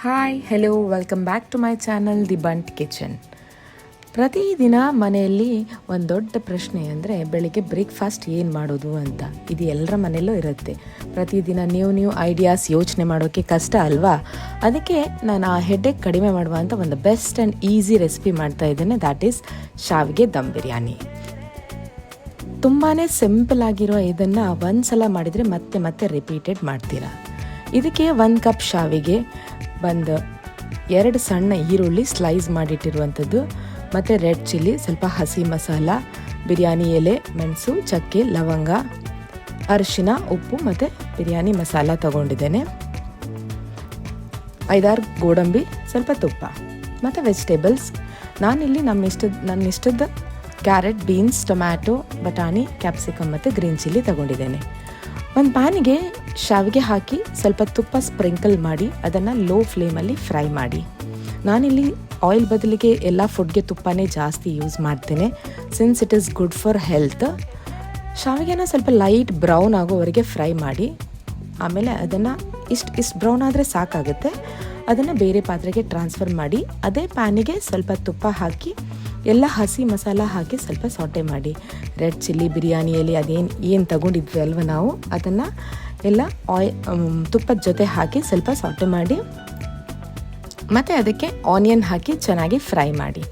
Hi hello welcome back to my channel the Bunt kitchen. ಪ್ರತಿದಿನ ಮನೆಯಲ್ಲಿ ಒಂದು ದೊಡ್ಡ ಪ್ರಶ್ನೆ ಅಂದರೆ ಬೆಳಿಗ್ಗೆ ಬ್ರೇಕ್ಫಾಸ್ಟ್ ಏನು ಮಾಡೋದು ಅಂತ. ಇದು ಎಲ್ಲರ ಮನೆಯಲ್ಲೂ ಇರುತ್ತೆ. ಪ್ರತಿದಿನ ನ್ಯೂ ಐಡಿಯಾಸ್ ಯೋಚನೆ ಮಾಡೋಕ್ಕೆ ಕಷ್ಟ ಅಲ್ವಾ? ಅದಕ್ಕೆ ನಾನು ಆ ಹೆಡ್ಡೇಕ್ ಕಡಿಮೆ ಮಾಡುವಂಥ ಒಂದು ಬೆಸ್ಟ್ ಆ್ಯಂಡ್ ಈಸಿ ರೆಸಿಪಿ ಮಾಡ್ತಾ ಇದ್ದೇನೆ. ದ್ಯಾಟ್ ಈಸ್ ಶಾವಿಗೆ ದಮ್ ಬಿರಿಯಾನಿ. ತುಂಬಾ ಸಿಂಪಲ್ ಆಗಿರೋ ಇದನ್ನು ಒಂದು ಸಲ ಮಾಡಿದರೆ ಮತ್ತೆ ಮತ್ತೆ ರಿಪೀಟೆಡ್ ಮಾಡ್ತೀರಾ. ಇದಕ್ಕೆ 1 ಕಪ್ ಶಾವಿಗೆ, ಒಂದು 2 ಸಣ್ಣ ಈರುಳ್ಳಿ ಸ್ಲೈಸ್ ಮಾಡಿಟ್ಟಿರುವಂಥದ್ದು, ಮತ್ತು ರೆಡ್ ಚಿಲ್ಲಿ, ಸ್ವಲ್ಪ ಹಸಿ ಮಸಾಲ, ಬಿರಿಯಾನಿ ಎಲೆ, ಮೆಣಸು, ಚಕ್ಕೆ, ಲವಂಗ, ಅರಿಶಿನ, ಉಪ್ಪು ಮತ್ತು ಬಿರಿಯಾನಿ ಮಸಾಲ ತಗೊಂಡಿದ್ದೇನೆ. 5-6 ಗೋಡಂಬಿ, ಸ್ವಲ್ಪ ತುಪ್ಪ ಮತ್ತು ವೆಜಿಟೇಬಲ್ಸ್. ನಾನಿಲ್ಲಿ ನನ್ನ ಇಷ್ಟದ ಕ್ಯಾರೆಟ್, ಬೀನ್ಸ್, ಟೊಮ್ಯಾಟೊ, ಬಟಾಣಿ, ಕ್ಯಾಪ್ಸಿಕಮ್ ಮತ್ತು ಗ್ರೀನ್ ಚಿಲ್ಲಿ ತಗೊಂಡಿದ್ದೇನೆ. ಒಂದು ಪ್ಯಾನಿಗೆ ಶಾವಿಗೆ ಹಾಕಿ ಸ್ವಲ್ಪ ತುಪ್ಪ ಸ್ಪ್ರಿಂಕಲ್ ಮಾಡಿ ಅದನ್ನು ಲೋ ಫ್ಲೇಮಲ್ಲಿ ಫ್ರೈ ಮಾಡಿ. ನಾನಿಲ್ಲಿ ಆಯಿಲ್ ಬದಲಿಗೆ ಎಲ್ಲ ಫುಡ್ಗೆ ತುಪ್ಪನೇ ಜಾಸ್ತಿ ಯೂಸ್ ಮಾಡ್ತೇನೆ, since it is good for health. ಶಾವಿಗೆನ ಸ್ವಲ್ಪ ಲೈಟ್ ಬ್ರೌನ್ ಆಗೋವರೆಗೆ ಫ್ರೈ ಮಾಡಿ, ಆಮೇಲೆ ಅದನ್ನು ಇಷ್ಟು ಬ್ರೌನ್ ಆದರೆ ಸಾಕಾಗುತ್ತೆ. ಅದನ್ನು ಬೇರೆ ಪಾತ್ರೆಗೆ ಟ್ರಾನ್ಸ್ಫರ್ ಮಾಡಿ ಅದೇ ಪ್ಯಾನಿಗೆ ಸ್ವಲ್ಪ ತುಪ್ಪ ಹಾಕಿ ಎಲ್ಲ ಹಸಿ ಮಸಾಲ ಹಾಕಿ ಸ್ವಲ್ಪ ಸಾಟೆ ಮಾಡಿ. ರೆಡ್ ಚಿಲ್ಲಿ, ಬಿರಿಯಾನಿ ಎಲೆ ಏನು ತಗೊಂಡಿದ್ವಿ ಅಲ್ವ ನಾವು, ಅದನ್ನು ಎಲ್ಲ ತುಪ್ಪದ ಜೊತೆ ಹಾಕಿ ಸ್ವಲ್ಪ ಸಾಟೆ ಮಾಡಿ, ಮತ್ತು ಅದಕ್ಕೆ ಆನಿಯನ್ ಹಾಕಿ ಚೆನ್ನಾಗಿ ಫ್ರೈ ಮಾಡಿ.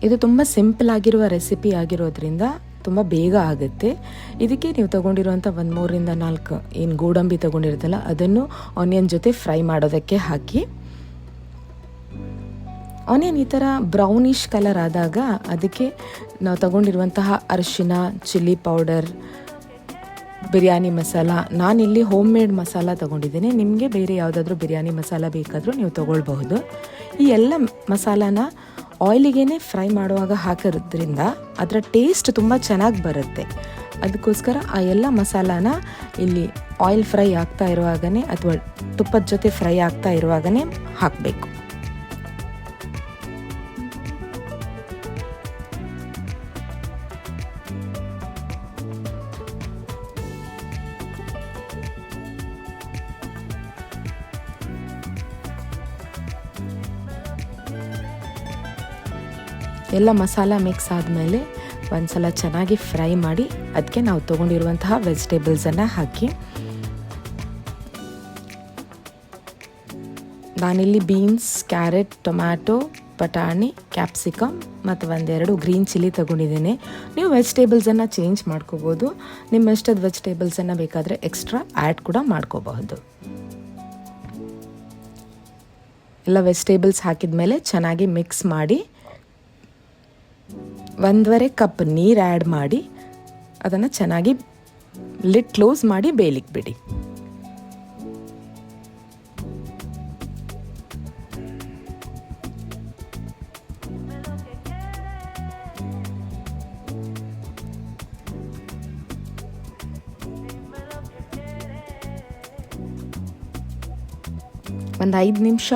ಇದು ತುಂಬ ಸಿಂಪಲ್ ಆಗಿರುವ ರೆಸಿಪಿ ಆಗಿರೋದ್ರಿಂದ ತುಂಬ ಬೇಗ ಆಗುತ್ತೆ. ಇದಕ್ಕೆ ನೀವು ತೊಗೊಂಡಿರುವಂಥ 3-4 ಏನು ಗೋಡಂಬಿ ತೊಗೊಂಡಿರುತ್ತಲ್ಲ ಅದನ್ನು ಆನಿಯನ್ ಜೊತೆ ಫ್ರೈ ಮಾಡೋದಕ್ಕೆ ಹಾಕಿ. ಆನಿಯನ್ ಈ ಥರ ಬ್ರೌನಿಷ್ ಕಲರ್ ಆದಾಗ ಅದಕ್ಕೆ ನಾವು ತಗೊಂಡಿರುವಂತಹ ಅರಿಶಿನ, ಚಿಲ್ಲಿ ಪೌಡರ್, ಬಿರಿಯಾನಿ ಮಸಾಲ, ನಾನಿಲ್ಲಿ ಹೋಮ್ ಮೇಡ್ ಮಸಾಲ ತೊಗೊಂಡಿದ್ದೀನಿ. ನಿಮಗೆ ಬೇರೆ ಯಾವುದಾದ್ರೂ ಬಿರಿಯಾನಿ ಮಸಾಲ ಬೇಕಾದರೂ ನೀವು ತೊಗೊಳ್ಬಹುದು. ಈ ಎಲ್ಲ ಮಸಾಲಾನ ಆಯಿಲಿಗೇ ಫ್ರೈ ಮಾಡುವಾಗ ಹಾಕೋದ್ರಿಂದ ಅದರ ಟೇಸ್ಟ್ ತುಂಬ ಚೆನ್ನಾಗಿ ಬರುತ್ತೆ. ಅದಕ್ಕೋಸ್ಕರ ಆ ಎಲ್ಲ ಮಸಾಲಾನ ಇಲ್ಲಿ ಆಯಿಲ್ ಫ್ರೈ ಆಗ್ತಾ ಇರುವಾಗನೇ ಅಥವಾ ತುಪ್ಪದ ಜೊತೆ ಫ್ರೈ ಆಗ್ತಾ ಇರುವಾಗನೇ ಹಾಕಬೇಕು. ಎಲ್ಲ ಮಸಾಲ ಮಿಕ್ಸ್ ಆದಮೇಲೆ ಒಂದು ಸಲ ಚೆನ್ನಾಗಿ ಫ್ರೈ ಮಾಡಿ ಅದಕ್ಕೆ ನಾವು ತೊಗೊಂಡಿರುವಂತಹ ವೆಜಿಟೇಬಲ್ಸನ್ನು ಹಾಕಿ. ನಾನಿಲ್ಲಿ ಬೀನ್ಸ್, ಕ್ಯಾರೆಟ್, ಟೊಮ್ಯಾಟೊ, ಬಟಾಣಿ, ಕ್ಯಾಪ್ಸಿಕಮ್ ಮತ್ತು 1-2 ಗ್ರೀನ್ ಚಿಲ್ಲಿ ತೊಗೊಂಡಿದ್ದೇನೆ. ನೀವು ವೆಜಿಟೇಬಲ್ಸನ್ನು ಚೇಂಜ್ ಮಾಡ್ಕೋಬೋದು. ನಿಮ್ಮ ಇಷ್ಟದ ವೆಜಿಟೇಬಲ್ಸನ್ನು ಬೇಕಾದರೆ ಎಕ್ಸ್ಟ್ರಾ ಆ್ಯಡ್ ಕೂಡ ಮಾಡ್ಕೋಬಹುದು. ಎಲ್ಲ ವೆಜಿಟೇಬಲ್ಸ್ ಹಾಕಿದ ಮೇಲೆ ಚೆನ್ನಾಗಿ ಮಿಕ್ಸ್ ಮಾಡಿ 1.5 ಕಪ್ ನೀರು ಆ್ಯಡ್ ಮಾಡಿ ಅದನ್ನು ಚೆನ್ನಾಗಿ ಲಿಡ್ ಕ್ಲೋಸ್ ಮಾಡಿ ಬೇಯಲಿಕ್ಕೆ ಬಿಡಿ. ಒಂದು 5 ನಿಮಿಷ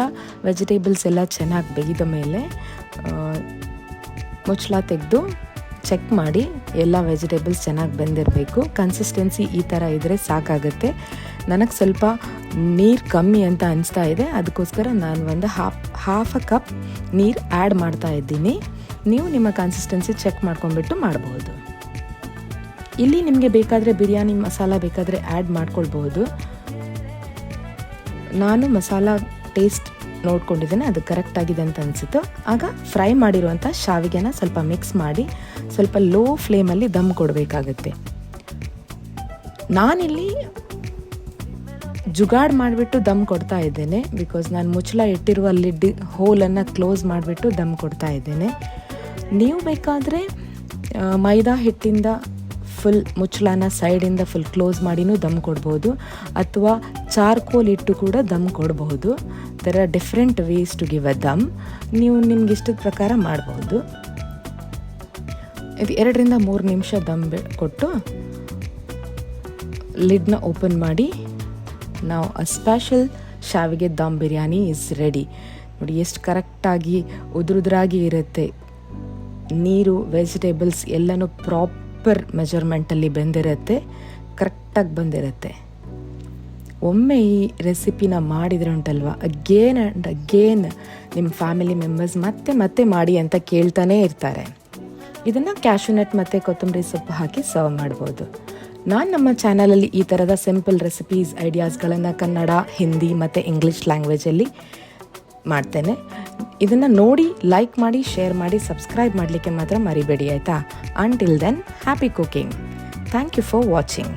ವೆಜಿಟೇಬಲ್ಸ್ ಎಲ್ಲ ಚೆನ್ನಾಗಿ ಬೇಯ್ದ ಮೇಲೆ ಮುಚ್ಚಳ ತೆಗೆದು ಚೆಕ್ ಮಾಡಿ ಎಲ್ಲ ವೆಜಿಟೇಬಲ್ಸ್ ಚೆನ್ನಾಗಿ ಬೆಂದಿರಬೇಕು. ಕನ್ಸಿಸ್ಟೆನ್ಸಿ ಈ ಥರ ಇದ್ದರೆ ಸಾಕಾಗುತ್ತೆ. ನನಗೆ ಸ್ವಲ್ಪ ನೀರು ಕಮ್ಮಿ ಅಂತ ಅನಿಸ್ತಾ ಇದೆ, ಅದಕ್ಕೋಸ್ಕರ ನಾನು ಒಂದು ಹಾಫ್ ಅ ಕಪ್ ನೀರು ಆ್ಯಡ್ ಮಾಡ್ತಾ ಇದ್ದೀನಿ. ನೀವು ನಿಮ್ಮ ಕನ್ಸಿಸ್ಟೆನ್ಸಿ ಚೆಕ್ ಮಾಡ್ಕೊಂಡ್ಬಿಟ್ಟು ಮಾಡಬಹುದು. ಇಲ್ಲಿ ನಿಮಗೆ ಬೇಕಾದರೆ ಬಿರಿಯಾನಿ ಮಸಾಲ ಬೇಕಾದರೆ ಆ್ಯಡ್ ಮಾಡ್ಕೊಳ್ಬಹುದು. ನಾನು ಮಸಾಲ ಟೇಸ್ಟ್ ನೋಡ್ಕೊಂಡಿದ್ದೇನೆ, ಅದು ಕರೆಕ್ಟ್ ಆಗಿದೆ ಅಂತ ಅನಿಸುತ್ತೆ. ಆಗ ಫ್ರೈ ಮಾಡಿರುವಂಥ ಶಾವಿಗೆನ ಸ್ವಲ್ಪ ಮಿಕ್ಸ್ ಮಾಡಿ ಸ್ವಲ್ಪ ಲೋ ಫ್ಲೇಮಲ್ಲಿ ದಮ್ ಕೊಡಬೇಕಾಗತ್ತೆ. ನಾನಿಲ್ಲಿ ಜುಗಾಡ್ ಮಾಡಿಬಿಟ್ಟು ದಮ್ ಕೊಡ್ತಾ ಇದ್ದೇನೆ, ಬಿಕಾಸ್ ನಾನು ಮುಚ್ಚಳ ಇಟ್ಟಿರುವ ಲಿಡ್ ಹೋಲನ್ನು ಕ್ಲೋಸ್ ಮಾಡಿಬಿಟ್ಟು ದಮ್ ಕೊಡ್ತಾ ಇದ್ದೇನೆ. ನೀವು ಬೇಕಾದರೆ ಮೈದಾ ಹಿಟ್ಟಿಂದ ಫುಲ್ ಮುಚ್ಚಳನ ಸೈಡಿಂದ ಫುಲ್ ಕ್ಲೋಸ್ ಮಾಡಿನೂ ದಮ್ ಕೊಡ್ಬೋದು, ಅಥವಾ ಚಾರ್ಕೋಲ್ ಇಟ್ಟು ಕೂಡ ದಮ್ ಕೊಡಬಹುದು. ಥರ different ways to give a dum. ನೀವು ನಿಮ್ಗೆ ಇಷ್ಟದ ಪ್ರಕಾರ ಮಾಡಬಹುದು. ಇದು 2-3 ನಿಮಿಷ ದಮ್ ಕೊಟ್ಟು ಲಿಡ್ನ ಓಪನ್ ಮಾಡಿ ನಾವು ಸ್ಪೆಷಲ್ ಶಾವಿಗೆ ದಮ್ ಬಿರಿಯಾನಿ ಈಸ್ ರೆಡಿ. ನೋಡಿ ಎಷ್ಟು ಕರೆಕ್ಟಾಗಿ ಉದುರಾಗಿ ಇರುತ್ತೆ. ನೀರು, ವೆಜಿಟೇಬಲ್ಸ್ ಎಲ್ಲನೂ ಪ್ರಾಪರ್ ಮೆಜರ್ಮೆಂಟಲ್ಲಿ ಬೆಂದಿರುತ್ತೆ, ಕರೆಕ್ಟಾಗಿ ಬಂದಿರುತ್ತೆ. ಒಮ್ಮೆ ಈ ರೆಸಿಪಿನ ಮಾಡಿದರೆ ಉಂಟಲ್ವ, ಅಗೇನ್ ಆ್ಯಂಡ್ ಅಗೇನ್ ನಿಮ್ಮ ಫ್ಯಾಮಿಲಿ ಮೆಂಬರ್ಸ್ ಮತ್ತೆ ಮತ್ತೆ ಮಾಡಿ ಅಂತ ಕೇಳ್ತಾನೇ ಇರ್ತಾರೆ. ಇದನ್ನು ಕ್ಯಾಶ್ಯೂನಟ್ ಮತ್ತು ಕೊತ್ತಂಬರಿ ಸೊಪ್ಪು ಹಾಕಿ ಸರ್ವ್ ಮಾಡ್ಬೋದು. ನಾನು ನಮ್ಮ ಚಾನಲಲ್ಲಿ ಈ ಥರದ ಸಿಂಪಲ್ ರೆಸಿಪೀಸ್, ಐಡಿಯಾಸ್ಗಳನ್ನು ಕನ್ನಡ, ಹಿಂದಿ ಮತ್ತು ಇಂಗ್ಲೀಷ್ ಲ್ಯಾಂಗ್ವೇಜಲ್ಲಿ ಮಾಡ್ತೇನೆ. ಇದನ್ನು ನೋಡಿ ಲೈಕ್ ಮಾಡಿ, ಶೇರ್ ಮಾಡಿ, ಸಬ್ಸ್ಕ್ರೈಬ್ ಮಾಡಲಿಕ್ಕೆ ಮಾತ್ರ ಮರಿಬೇಡಿ ಆಯಿತಾ. Until then, happy cooking. Thank you for watching.